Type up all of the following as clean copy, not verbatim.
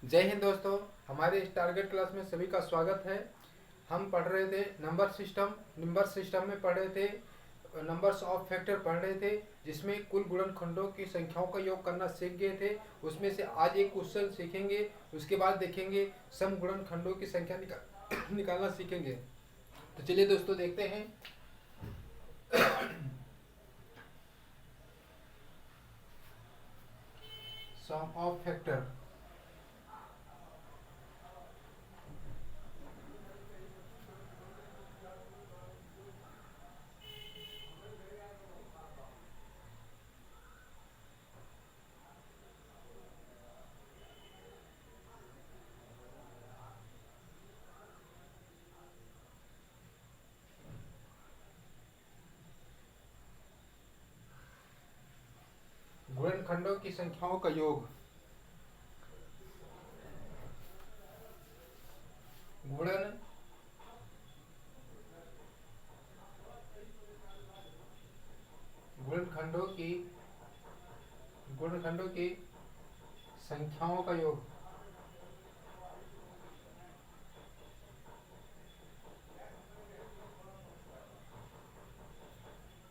जय हिंद दोस्तों। हमारे इस टारगेट क्लास में सभी का स्वागत है। हम पढ़ रहे थे नंबर सिस्टम में पढ़ रहे थे, नंबर्स ऑफ फैक्टर पढ़ रहे थे, जिसमें कुल गुणनखंडों की संख्याओं का योग करना सीख गए थे। उसमें से आज एक क्वेश्चन सीखेंगे, उसके बाद देखेंगे सम गुणनखंडों की संख्या निकालना सीखेंगे। तो चलिए दोस्तों देखते हैं। सम ऑफ फैक्टर। गुणनखंडों की संख्याओं का योग। गुणन गुणनखंडों की गुणनखंडों की संख्याओं का योग।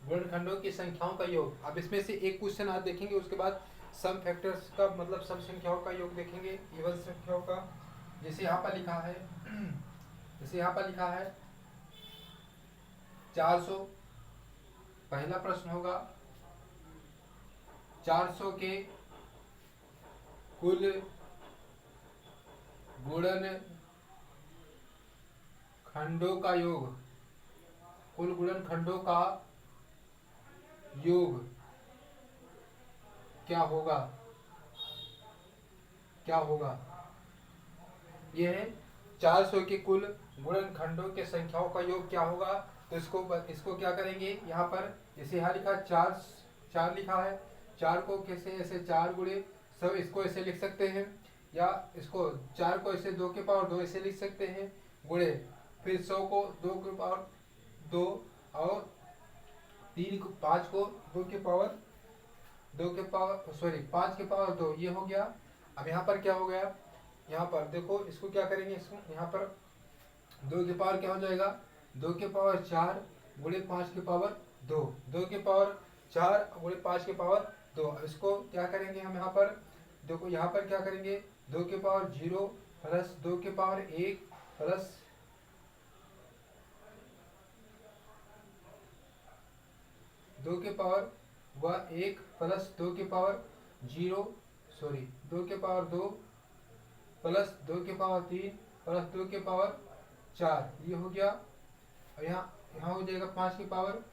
गुणनखंडों की संख्याओं का योग। अब इसमें से एक क्वेश्चन आज देखेंगे, उसके बाद सम फैक्टर्स का मतलब सम संख्याओं का योग देखेंगे, इवन संख्याओं का। जैसे यहाँ पर लिखा है जैसे यहाँ पर लिखा है 400। पहला प्रश्न होगा 400 के कुल गुणन खंडों का योग। कुल गुणन खंडों का योग क्या होगा? क्या होगा? यह है 400 के कुल गुणनखंडों के संख्याओं का योग क्या होगा। तो इसको क्या करेंगे, यहाँ पर जैसे यहाँ लिखा चार चार लिखा है, चार को कैसे ऐसे 4 गुणे सब इसको ऐसे लिख सकते हैं, या इसको 4 को ऐसे 2 के पावर 2 ऐसे लिख सकते हैं गुणे, फिर 100 को 2 के पावर 2 और 5 को 2 के पावर 5 के पावर 2, ये हो गया। अब यहाँ पर क्या हो गया, यहाँ पर देखो इसको क्या करेंगे, इसको यहाँ पर 2 के पावर क्या हो जाएगा, 2 के पावर 4 गुणे 5 के पावर 2, 2 के पावर 4 गुणे 5 के पावर 2। अब इसको क्या करेंगे हम, यहाँ पर देखो यहाँ पर क्या करेंगे, 2 के पावर 0 प्लस 2 के पावर 1 प्लस 2 के पावर 1 प्लस 2 के पावर 2 के पावर 2 प्लस 2 के पावर 3 प्लस 2 के पावर 4, ये हो गया। और यहाँ हो जाएगा 5 के पावर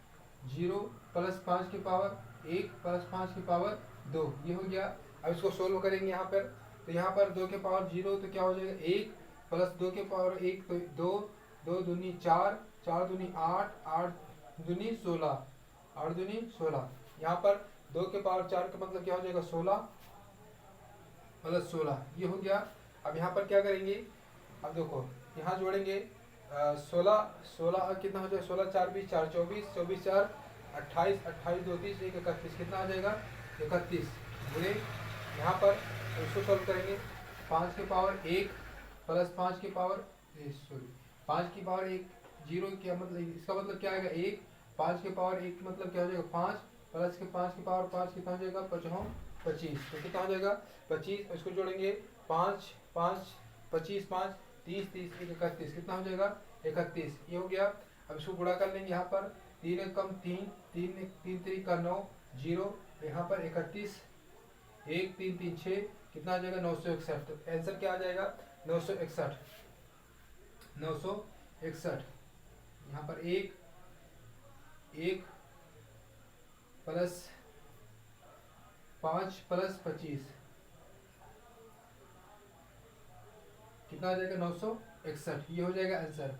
0 प्लस 5 के पावर 1 प्लस 5 के पावर 2, ये हो गया। अब इसको सोल्व करेंगे यहाँ पर, तो यहाँ पर 2 के पावर 0 तो क्या हो जाएगा 1 प्लस 2 के पावर 1 तो 2, 2 दूनी 4, 4 दूनी 8, 8 दूनी 16, 8 दूनी 16। यहाँ पर 2 के पावर 4 का मतलब क्या हो जाएगा 16 प्लस 16, ये हो गया। अब यहाँ पर क्या करेंगे, अब देखो यहाँ जोड़ेंगे 16 कितना हो जाएगा, 16 4 20 4 24, 24 4 28, 28 2 30, 1 31, कितना आ जाएगा 31 गुणे। यहाँ पर इसको सॉल्व करेंगे, 5 के पावर 1 प्लस 5 के पावर 5 की पावर 1 जीरो, क्या मतलब इसका मतलब क्या आएगा 1, 5 के पावर 1 मतलब क्या हो जाएगा 5 प्लस के 5 की पावर 5 कितना हो जाएगा 25, तो कितना हो जाएगा 25। इसको जोड़ेंगे 5 5 25 5 30 30 31, कितना हो जाएगा 31, ये हो गया। अब इसको गुणा कर लेंगे, यहाँ पर 3 एक कम 3 3 3 3 का 9 0, यहाँ पर 31 1 3 3 6, कितना आ जाएगा 961। तो आंसर क्या आ जाएगा 961। 961 यहाँ पर 1 1 प्लस 5 प्लस 25, कितना आ जाएगा 961, ये हो जाएगा आंसर।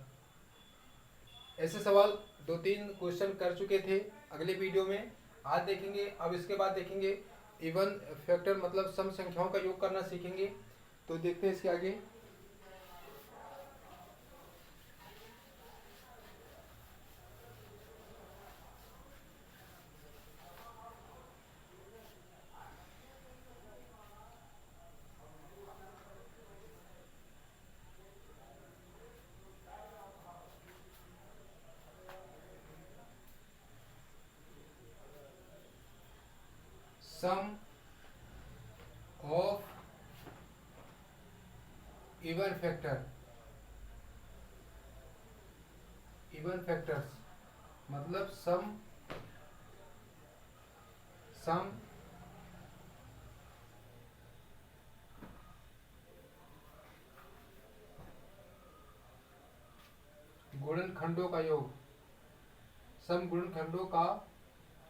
ऐसे सवाल 2-3 क्वेश्चन कर चुके थे अगले वीडियो में, आज देखेंगे। अब इसके बाद देखेंगे इवन फैक्टर मतलब सम संख्याओं का योग करना सीखेंगे। तो देखते हैं इसके आगे। सम ऑफ इवन फैक्टर्स, मतलब सम गुणनखंडों का योग, सम गुणनखंडों का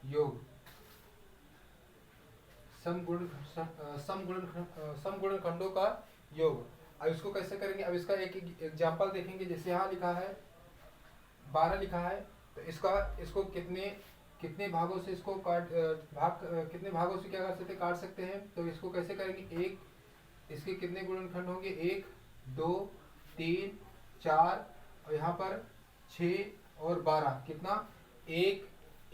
योग, सम गुणनखंडों का योग। अब इसको कैसे करेंगे? अब इसका एक एग्जांपल देखेंगे। जैसे यहाँ लिखा है 12 लिखा है, तो इसको कितने भागों से इसको कितने भागों से क्या कर सकते, काट सकते हैं। तो इसको कैसे करेंगे? इसके कितने गुणनखंड होंगे? 1 2 3 4 और यहाँ पर 6 और 12। कितना? 1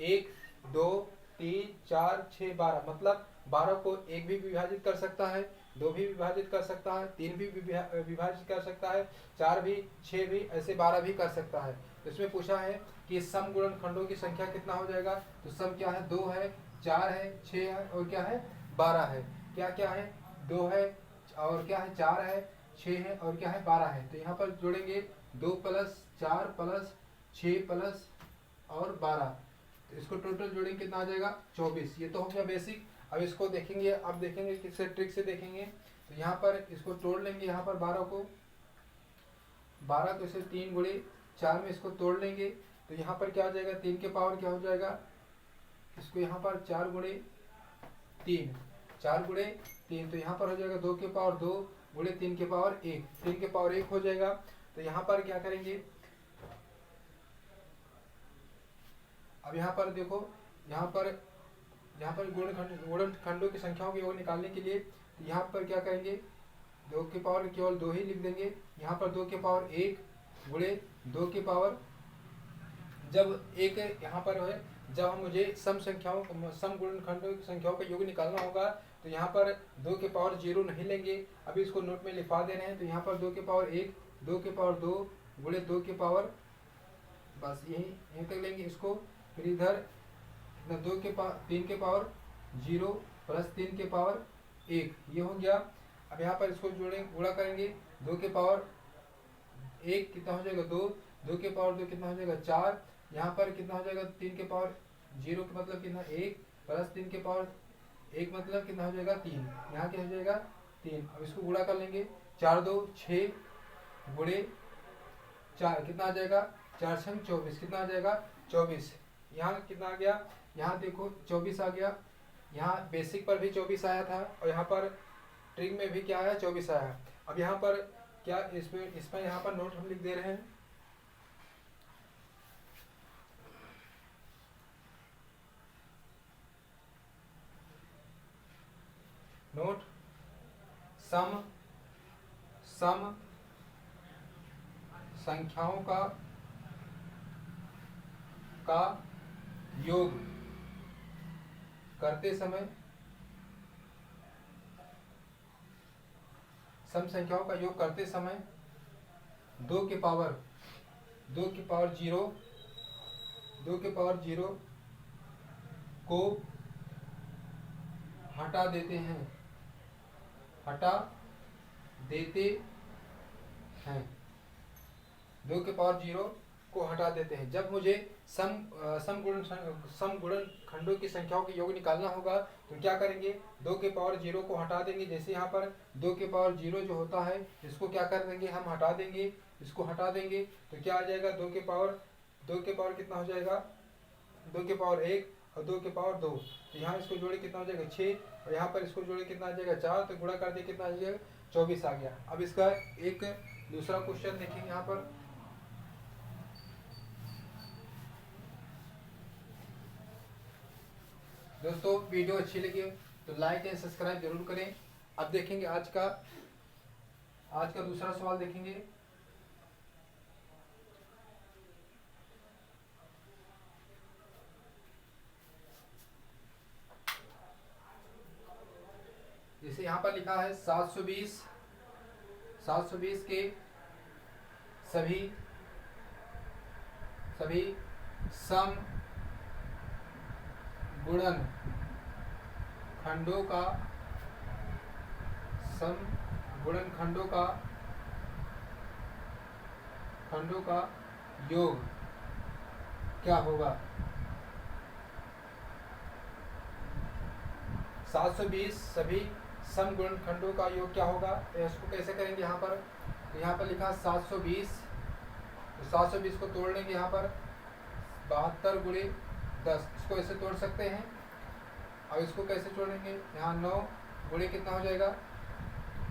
1 2 3 4 6 12। मतलब 12 को 1 भी विभाजित कर सकता है, 2 भी विभाजित कर सकता है, 3 भी विभाजित कर सकता है, 4 भी, 6 भी, ऐसे 12 भी कर सकता है। तो इसमें पूछा है कि सम गुणनखंडों की संख्या कितना हो जाएगा। तो सम क्या है? 2 है, 4 है, 6 है और क्या है? 12 है। क्या क्या है? 2 है और क्या है? 4 है, 6 है और क्या है? 12 है। तो यहाँ पर जोड़ेंगे 2 प्लस 4 प्लस 6 प्लस और 12। तो इसको टोटल जोड़ेंगे कितना आ जाएगा? 24। ये तो हो गया बेसिक। अब इसको देखेंगे, अब देखेंगे किससे, ट्रिक से देखेंगे। तो यहाँ पर इसको तोड़ लेंगे, यहाँ पर 12 को इसे 3 गुणे 4 में इसको तोड़ लेंगे। तो यहाँ पर क्या हो जाएगा? 3 के पावर क्या हो जाएगा? इसको यहाँ पर 4 गुणे 3, 4 गुणे 3। तो यहाँ पर हो जाएगा 2 के पावर 2 गुणे 3 के पावर 1, 3 के पावर 1 हो जाएगा। तो यहाँ पर क्या करेंगे? अब यहाँ पर देखो, यहाँ पर गुणनखंडों की संख्याओं के योग निकालने के लिए यहाँ पर क्या करेंगे? 2 के पावर केवल 2 ही लिख देंगे। यहाँ पर 2 के पावर 1 गुणे 2 के पावर, जब एक यहाँ पर है, जब हम मुझे सम गुणनखंडों की संख्याओं का योग निकालना होगा, तो यहाँ पर 2 के पावर 0 नहीं लेंगे। अभी इसको नोट में लिखवा दे रहे हैं। तो यहाँ पर 2 के पावर 1, 2 के पावर 2 गुणे 2 के पावर, बस यहीं तक लेंगे इसको। फिर इधर 3 के पावर 0 प्लस 3 के पावर 1, ये हो गया। अब यहाँ पर इसको गुणा करेंगे। 2 के पावर 1 कितना हो जाएगा? 2, 2 के पावर 2 कितना हो जाएगा? 4। यहाँ पर कितना हो जाएगा? 3 के पावर 0 का मतलब कितना? 1 प्लस 3 के पावर 1 मतलब कितना हो जाएगा? 3। यहाँ क्या हो जाएगा? 3। अब इसको गुणा कर लेंगे। 4 2 6 गुणे 4 कितना आ जाएगा? 4 6 24। कितना आ जाएगा? 24। यहाँ कितना आ गया? यहाँ देखो 24 आ गया। यहाँ बेसिक पर भी 24 आया था और यहाँ पर ट्रिक में भी क्या आया? 24 आया। अब यहाँ पर क्या इसमें यहाँ पर नोट हम लिख दे रहे हैं। नोट सम संख्याओं का योग करते समय, सम संख्याओं का योग करते समय 2 के पावर 0 को हटा देते हैं 2 के पावर 0 को हटा देते हैं। जब मुझे सम गुणनखंडों की संख्याओं के योग निकालना होगा, तो क्या करेंगे? 2 के पावर 0 को हटा देंगे। जैसे यहाँ पर 2 के पावर 0 जो होता है, इसको क्या कर देंगे? हम हटा देंगे, इसको हटा देंगे। तो क्या आ जाएगा? 2 के पावर कितना हो जाएगा? 2 के पावर 1 और 2 के पावर 2। तो यहाँ इसको जोड़े कितना हो जाएगा? 6 और यहाँ पर इसको जोड़े कितना आ जाएगा? 4। तो गुणा कर दे कितना आ जाएगा? 24 आ गया। अब इसका एक दूसरा क्वेश्चन देखेंगे। यहाँ पर दोस्तों, वीडियो अच्छी लगी तो लाइक एंड सब्सक्राइब जरूर करें। अब देखेंगे आज का दूसरा सवाल देखेंगे। जैसे यहाँ पर लिखा है 720 के सभी सम गुणन खंडों का सम गुणनखंडों का योग क्या होगा। 720 सभी सम गुणनखंडों का योग क्या होगा। तो इसको कैसे करेंगे यहाँ पर, तो यहाँ पर लिखा 720, तो 720 को तोड़ लेंगे यहाँ पर 72 गुणे 10, इसको ऐसे तोड़ सकते हैं। अब इसको कैसे जोड़ेंगे, यहाँ 9 गुणे कितना हो जाएगा,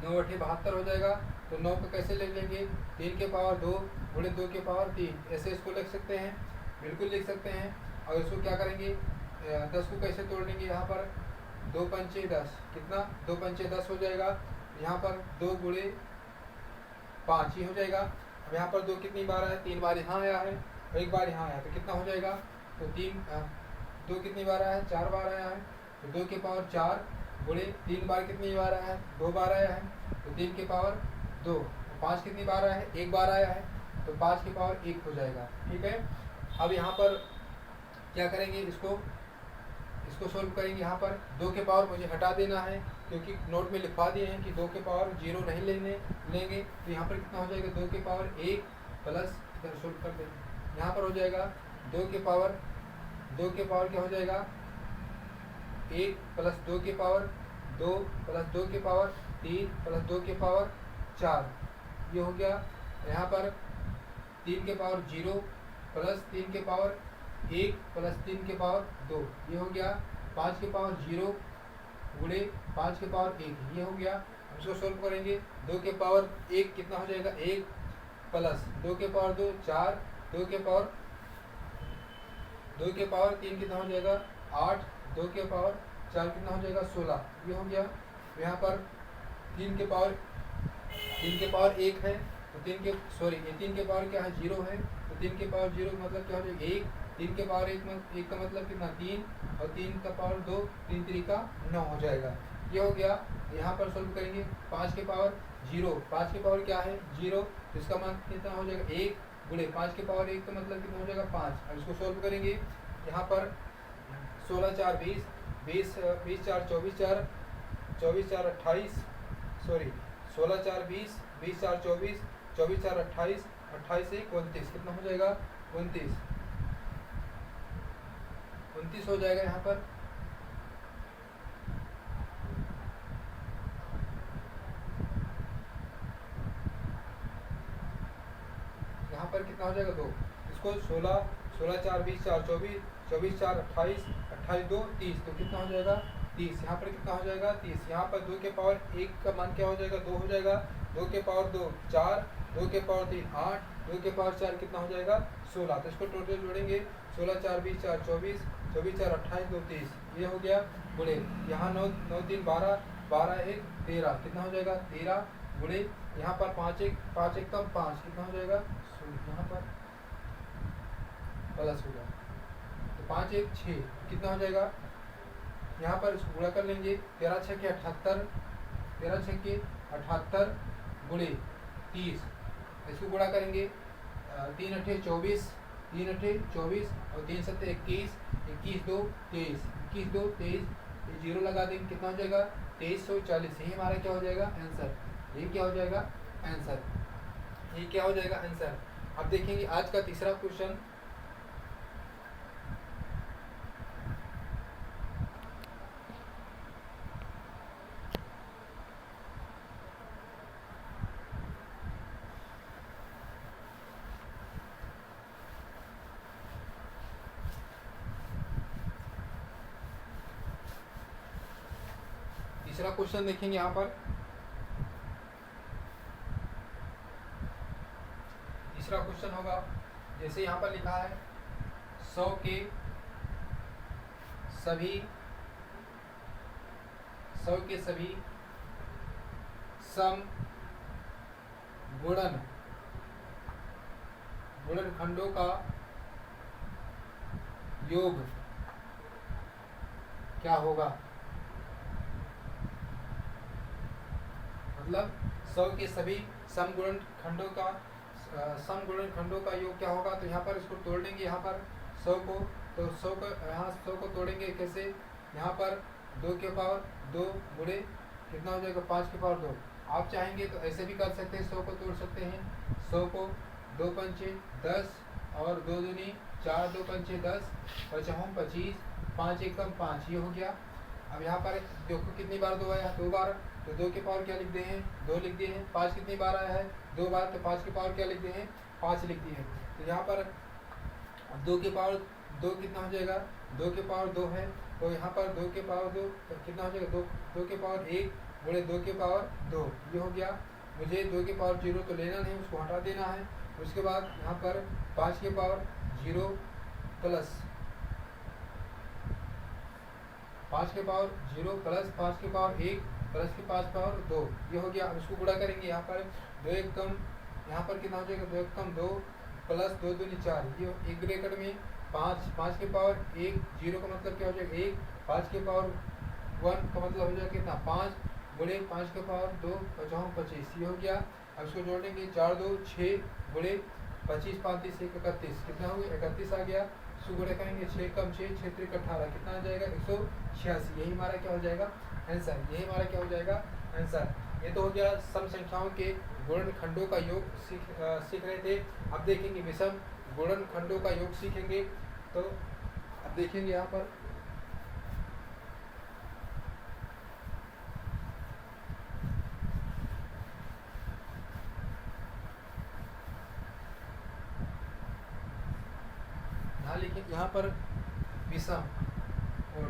9 अठे 72 हो जाएगा। तो 9 को कैसे ले लेंगे, 3 के पावर 2 गुणे 2 के पावर 3, ऐसे इसको लिख सकते हैं, बिल्कुल लिख सकते हैं। और इसको क्या करेंगे, 10 को कैसे तोड़ लेंगे, यहाँ पर 2 पंचे 10, कितना 2 पंचे 10 हो जाएगा। यहाँ पर 2 गुणे 5 ही हो जाएगा। अब यहाँ पर 2 कितनी बार आया, 3 बार यहाँ आया है और 1 बार यहाँ आया, तो कितना हो जाएगा, तो 2 कितनी बार आया है, 4 बार आया है। तो 2 के पावर 4 गुणे 3 बार कितनी बार आया है, 2 बार आया है, तो 3 के पावर 2। 5 कितनी बार आया है, 1 बार आया है, तो 5 के पावर 1 हो जाएगा। ठीक है, अब यहाँ पर क्या करेंगे, इसको सोल्व करेंगे। यहाँ पर 2 के पावर मुझे हटा देना है, क्योंकि नोट में लिखवा दिए हैं कि 2 के पावर 0 नहीं लेंगे। तो यहाँ पर कितना हो जाएगा, 2 के पावर 1 प्लस, इधर सोल्व कर देंगे, यहाँ पर हो जाएगा 2 के पावर क्या हो जाएगा, 1 प्लस 2 के पावर 2 प्लस 2 के पावर 3 प्लस 2 के पावर 4, ये हो गया। यहाँ पर 3 के पावर 0 प्लस 3 के पावर 1 प्लस 3 के पावर 2, ये हो गया। 5 के पावर 0 गुणे 5 के पावर 1, ये हो गया। हम इसको सोल्व करेंगे, 2 के पावर 1 कितना हो जाएगा, 1 प्लस 2 के पावर 2 4, 2 के पावर 3 कितना हो जाएगा 8, 2 के पावर 4 कितना हो जाएगा 16, ये हो गया। यहाँ पर 3 के पावर 1 है, तो 3 के पावर क्या है, 0 है, तो 3 के पावर 0 का मतलब क्या हो जाएगा 1, 3 के पावर 1 का मतलब कितना 3, और 3 का पावर 2, 3 3 का 9 हो जाएगा, ये हो गया। यहाँ पर सोल्व करेंगे, 5 के पावर 0, 5 के पावर क्या है 0, तो इसका मान कितना हो जाएगा 1 गुणे 5 के पावर 1 का मतलब कितना हो जाएगा 5। अब इसको सोल्व करेंगे, यहाँ पर 16 4 20, 20 4 24 4, 24 4 28, 16 4 20, 20 4 24, 24 4 28, 28 1 29, कितना हो जाएगा 29 हो जाएगा। यहाँ पर कितना हो जाएगा 2, इसको 16 4 20 4 24, 24 4 28, 28 2 30, तो कितना हो जाएगा 30। यहाँ पर कितना हो जाएगा 30। यहाँ पर 2 के पावर 1 का मान क्या हो जाएगा 2 हो जाएगा, 2 के पावर 2 4, 2 के पावर 3 8, 2 के पावर 4 कितना हो जाएगा 16। तो इसको टोटल जोड़ेंगे, 16 4 20 4 24, 24 4 28 2 30, ये हो गया गुणे, यहाँ 9 3 12, 12 1 13, कितना हो जाएगा 13 गुणे, यहाँ पर 5 1 कम 5, कितना हो जाएगा, यहाँ पर प्लस होगा, तो 5 1 6, कितना हो जाएगा, यहाँ पर इसको गुणा कर लेंगे, 13 6 के 78, 13 6 के 78 गुणे 30, इसको गुणा करेंगे, 3 अठे 24, 3 अठे 24 और 3 सत्ते 21, 21 2 23, 21 2 23, ये 0 लगा देंगे, कितना हो जाएगा 2340, यही हमारा क्या हो जाएगा आंसर, ये क्या हो जाएगा आंसर, ये क्या हो जाएगा आंसर। अब देखेंगे आज का तीसरा क्वेश्चन, तीसरा क्वेश्चन देखेंगे। यहाँ पर तीसरा क्वेश्चन होगा, जैसे यहाँ पर लिखा है 100 के सभी सम गुणनखंडों का योग क्या होगा। मतलब 100 के सभी समगुणनखंडों का योग क्या होगा। तो यहाँ पर इसको तोड़ देंगे, यहाँ पर 100 को, तो 100 को यहाँ 100 को तोड़ेंगे कैसे, यहाँ पर 2 के पावर 2 गुणे कितना हो जाएगा 5 के पावर 2। आप चाहेंगे तो ऐसे भी कर सकते हैं, 100 को तोड़ सकते हैं। 100 को 2 पंचे 10 और 2 दूनी 4, 2 पंचे 10, 5 25, 5 एकम 5, ये हो गया। अब यहाँ पर देखो कितनी बार 2 आया, 2 बार, तो 2 के पावर क्या लिख दिए हैं 2 लिख दिए हैं। 5 कितनी बार आया है 2 बार, तो 5 के पावर क्या लिख दिए हैं 5 लिख दिए हैं। तो यहाँ पर 2 के पावर 2 कितना हो जाएगा 2 के पावर 2 है, तो यहाँ पर 2 के पावर 2 तो कितना हो जाएगा 2 के पावर 1 गुणे 2 के पावर 2, ये हो गया। मुझे 2 के पावर 0 तो लेना नहीं, उसको हटा देना है। उसके बाद यहाँ पर 5 के पावर 0 प्लस 5 के पावर 0 प्लस 5 के पावर 1 प्लस के 5 पावर 2, ये हो गया। अब इसको गुणा करेंगे, यहाँ पर 2 एक कम, यहाँ पर कितना हो जाएगा 2 एक कम 2 प्लस 2 दूनी 4, ये एक ब्रैकेट में 5 के पावर 1, 0 का मतलब क्या हो जाएगा 1, 5 के पावर 1 का मतलब हो जाएगा कितना 5 गुणे 5 के पावर 2, 5 25, ये हो गया। अब इसको जोड़ेंगे 4 2 6 गुणे 25 5 1 31, कितना हो गया 31 आ गया। इसको गुणा करेंगे 6 कम 6 6 3 18, कितना आ जाएगा 186, यही हमारा क्या हो जाएगा आंसर, यही हमारा क्या हो जाएगा आंसर। ये तो हो गया सम संख्याओं के गुणनखंडों का योग सीख रहे थे। अब देखेंगे विषम गुणनखंडों का योग सीखेंगे। तो अब देखेंगे यहाँ पर लिखें यहाँ पर विषम और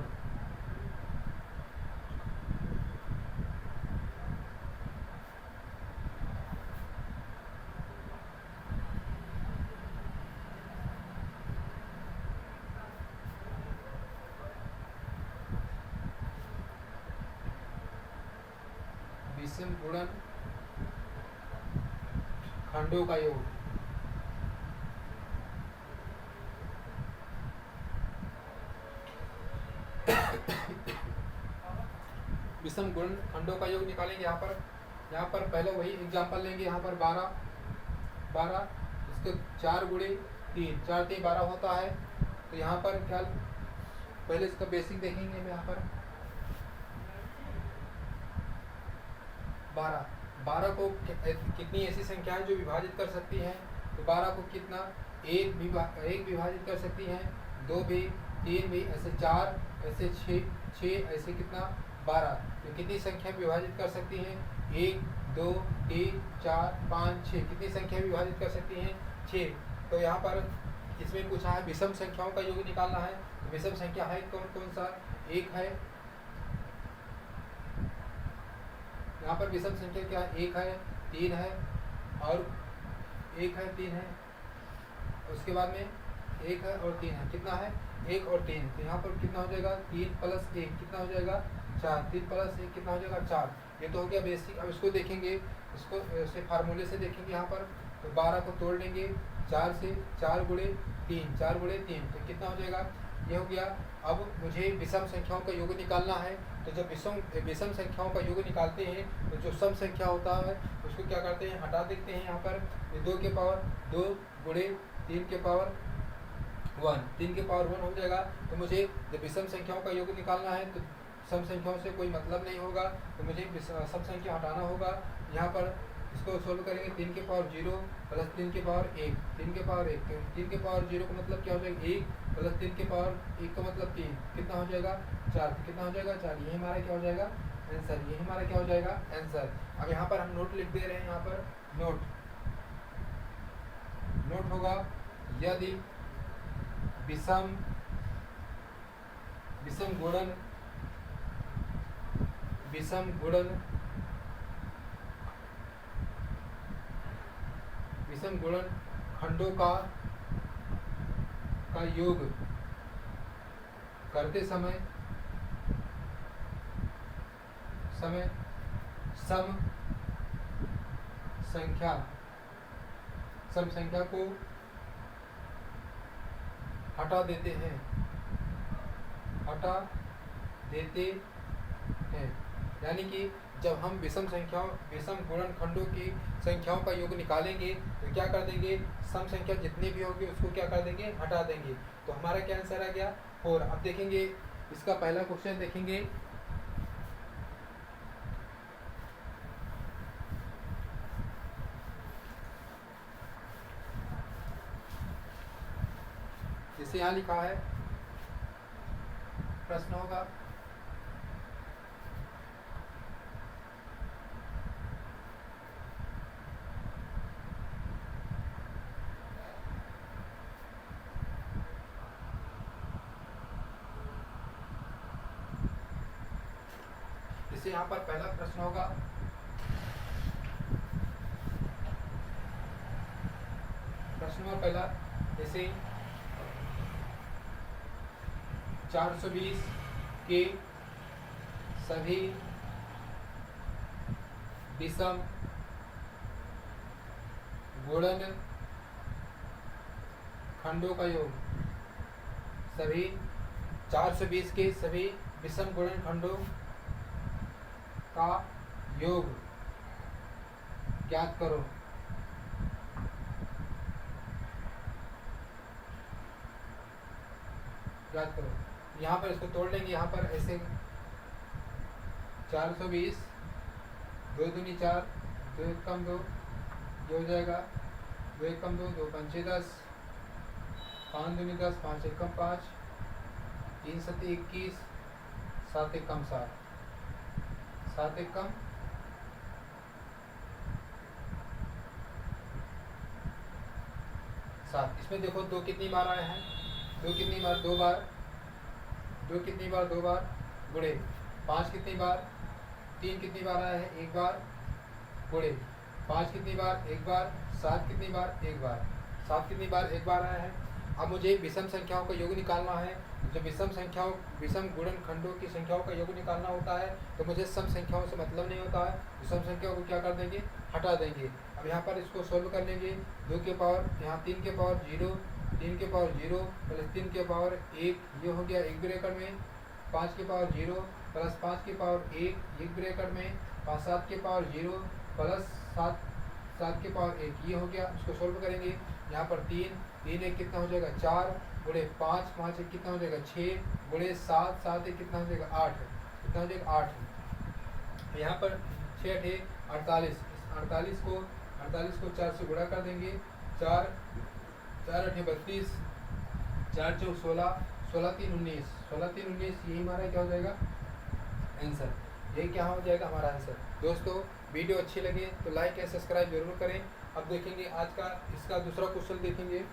विषम गुणन खंडों का योग। विषम गुण खंडों का योग निकालेंगे। यहाँ पर पहले वही एग्जांपल लेंगे। यहाँ पर 12 इसके 4 गुणे 3, 4 3 12 होता है। तो यहाँ पर क्या पहले इसका बेसिक देखेंगे। मैं यहाँ पर 12 को कितनी ऐसी संख्याएं जो विभाजित कर सकती हैं। तो 12 को कितना एक विभाजित कर सकती हैं, 2 भी, 3 भी, ऐसे 4, ऐसे 6 ऐसे कितना 12। तो कितनी संख्या विभाजित कर सकती हैं 1 2 3 4 5 6, कितनी संख्या विभाजित कर सकती हैं 6। तो यहाँ पर इसमें पूछा है विषम संख्याओं का योग निकालना है। तो विषम संख्या है कौन कौन सा, एक है यहाँ पर विषम संख्या क्या है, 1 है 3 है और 1 है 3 है। उसके बाद में 1 है और 3 है, कितना है 1 और 3। तो यहाँ पर कितना हो जाएगा 3 प्लस 1 कितना हो जाएगा 4, 3 प्लस 1 कितना हो जाएगा 4। ये तो हो गया बेसिक। अब इसको देखेंगे, इसको ऐसे फार्मूले से देखेंगे। यहाँ पर तो 12 को तोड़ लेंगे 4 से, 4 गुणे 3, 4 गुणे 3, तो कितना हो जाएगा ये हो गया। अब मुझे विषम संख्याओं का योग निकालना है। तो जब विषम संख्याओं का योग निकालते हैं तो जो सम संख्या होता है उसको क्या करते हैं हटा देते हैं। यहाँ पर 2 के पावर 2 गुणे 3 के पावर 1, 3 के पावर 1 हो जाएगा। तो मुझे जब विषम संख्याओं का योग निकालना है तो सम संख्याओं से कोई मतलब नहीं होगा, तो मुझे सम संख्या हटाना होगा। यहाँ पर इसको सोल्व करेंगे 3 के पावर 0 प्लस 3 के पावर 1, 3 के पावर 1, 3 के पावर 0 का मतलब क्या हो जाएगा 1 प्लस 3 के पावर 1 का मतलब 3, कितना हो जाएगा 4, कितना हो जाएगा 4। ये हमारा क्या हो जाएगा आंसर, ये हमारा क्या हो जाएगा आंसर। अब यहाँ पर हम नोट लिख दे रहे हैं। यहाँ पर नोट होगा यदि विषम गुणन खंडों का योग करते समय सम संख्या को हटा देते हैं। यानी कि जब हम विषम गुणन खंडों की संख्याओं का योग निकालेंगे तो क्या कर देंगे, सम संख्या जितनी भी होगी उसको क्या कर देंगे हटा देंगे। तो हमारा क्या आंसर आ गया 4। अब देखेंगे इसका पहला क्वेश्चन देखेंगे जैसे यहाँ लिखा है, प्रश्न होगा जैसे यहाँ पर पहला प्रश्न होगा, प्रश्न नंबर पहला, जैसे 420 के सभी विषम गुणन खंडों का योग, सभी 420 के सभी विषम गुणन खंडों का योग ज्ञात करो। ज्ञात करो। यहाँ पर इसको तोड़ लेंगे, यहाँ पर ऐसे 420, 2 दूनी 4, 2 एक कम 2, ये हो जाएगा 2 एक कम 2, 2 पंचे 10, 5 दूनी 10, 5 एक कम 5, 3 सत्ते 21, 7 एक कम 7, 7 एक कम 7। इसमें देखो 2 कितनी बार आए हैं, 2 कितनी बार, 2 बार, 2 कितनी बार, 2 बार गुणे, 5 कितनी बार, 3 कितनी बार आया है, 1 बार गुणे, 5 कितनी बार, 1 बार, 7 कितनी बार, 1 बार, 7 कितनी बार, 1 बार आया है। अब मुझे विषम संख्याओं का योग निकालना है। जब विषम गुणन खंडों की संख्याओं का योग निकालना होता है तो मुझे सम संख्याओं से मतलब नहीं होता है, विषम संख्याओं को क्या कर देंगे, हटा देंगे। अब यहाँ पर इसको सोल्व कर लेंगे, 2 के पावर, यहाँ 3 के पावर 0, 3 के पावर 0 प्लस 3 के पावर 1, ये हो गया एक ब्रैकेट में, 5 के पावर 0 प्लस 5 के पावर 1, एक ब्रैकेट में, 7 के पावर 0 प्लस 7 के पावर 1, ये हो गया। इसको सोल्व करेंगे, यहाँ पर 3 एक कितना हो जाएगा 4 गुणे 5 एक कितना हो जाएगा 6 गुणे 7 एक कितना हो जाएगा 8, कितना हो जाएगा 8। यहाँ पर 6 8 48, 48 को 4 से गुणा कर देंगे, 4 8 32, 4 4 16, 16 3 19, 16 3 19, यही हमारा क्या हो जाएगा आंसर। यही क्या हो जाएगा हमारा आंसर। दोस्तों वीडियो अच्छी लगे तो लाइक या सब्सक्राइब जरूर करें। अब देखेंगे आज का इसका दूसरा क्वेश्चन देखेंगे।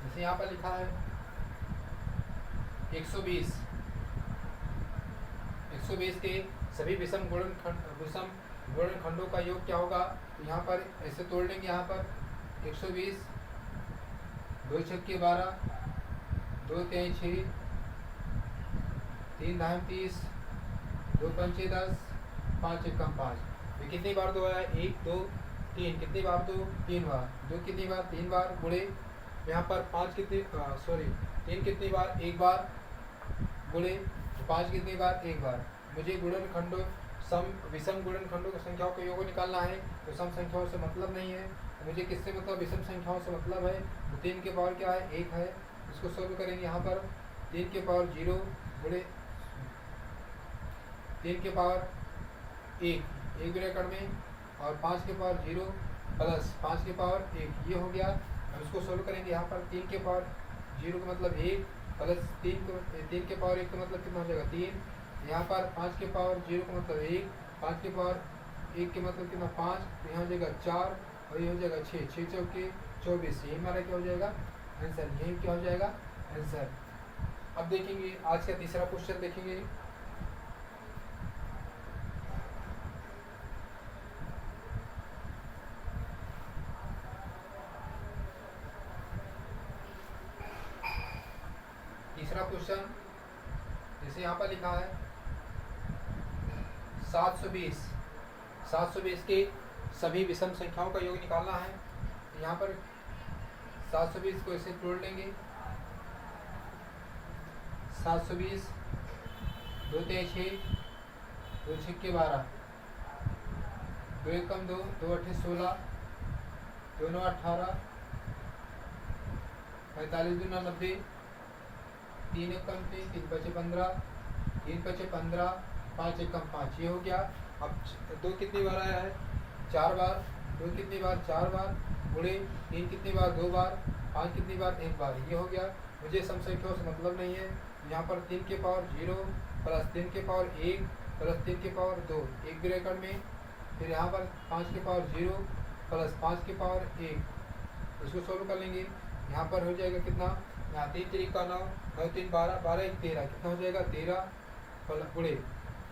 जैसे यहाँ पर लिखा है 120 के सभी विषम गुणन खंडों का योग क्या होगा। तो यहाँ पर ऐसे तोड़ लेंगे, यहाँ पर 120, 2 छक्के 12, 2 तेईं 6, 3 धाम 30, 2 पंचे 10, 5 एक कम 5। ये कितनी बार 2 आया, 1 2 3, कितनी बार 2, 3 बार, 2 कितनी बार, 3 बार गुणे, यहाँ पर 3 कितनी बार, 1 बार गुणे, 5 कितनी बार, 1 बार। मुझे गुणन खंडों विषम गुणन खंडों की संख्याओं का योग निकालना है, तो सम संख्याओं से मतलब नहीं है। मुझे किससे मतलब, विषम संख्याओं से मतलब है। तो 3 के पावर क्या है, 1 है। इसको सोल्व करेंगे, यहाँ पर 3 के पावर 0 गुणे 3 के पावर 1, एक ब्रैकेट में, और 5 के पावर 0 प्लस 5 के पावर 1, ये हो गया। अब इसको सोल्व करेंगे, यहाँ पर 3 के पावर 0 का मतलब 1 प्लस 3 के पावर 1 का मतलब कितना हो जाएगा 3। यहाँ पर 5 के पावर 0 का मतलब 1, 5 के पावर 1 के मतलब कितना 5, तो यहाँ हो जाएगा 4 और ये हो जाएगा 6, 6 चौके 24, यही हमारा क्या हो जाएगा आंसर। यही क्या हो जाएगा आंसर। अब देखेंगे आज का तीसरा क्वेश्चन देखेंगे। तीसरा क्वेश्चन जैसे यहाँ पर लिखा है 720 के सभी विषम संख्याओं का योग निकालना है। यहाँ पर 720 को ऐसे तोड़ लेंगे, 720, 2 तेईं 6, 2 छक्के 12, 2 एक कम 2, 2 अट्ठे 16, 2 9 18, 45 दूना 90, 3 एक कम 3, 3 बचे 15, 3 5 15, 5 1 5, ये हो गया। अब 2 कितनी बार आया है? 4 बार। 2 कितनी बार? 4 बार, गुणे 3 कितनी बार? 2 बार, 5 कितनी बार? 1 बार, ये हो गया। मुझे सम संख्याओं से मतलब नहीं है। यहाँ पर 3 के पावर 0 प्लस 3 के पावर 1 प्लस 3 के पावर 2, एक ब्रैकेट में। फिर यहाँ पर 5 के पावर 0 प्लस 5 के पावर 1, इसको सोल्व कर लेंगे। यहाँ पर हो जाएगा कितना? यहाँ 3 3 का 9, 9 3 12, 12 1 13, कितना हो जाएगा? 13 गुणे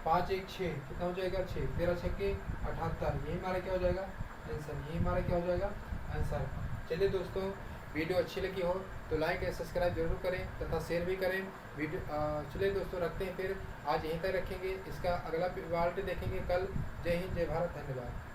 5 1 6, कितना हो जाएगा? 6, 13 6 के 78, यही हमारा क्या हो जाएगा? आंसर। यही हमारा क्या हो जाएगा? आंसर। चलिए दोस्तों, वीडियो अच्छी लगी हो तो लाइक या सब्सक्राइब जरूर करें तथा शेयर भी करें। वीडियो चलिए दोस्तों, रखते हैं फिर। आज यहीं तक रखेंगे, इसका अगला पार्ट देखेंगे कल। जय हिंद, जय भारत, धन्यवाद।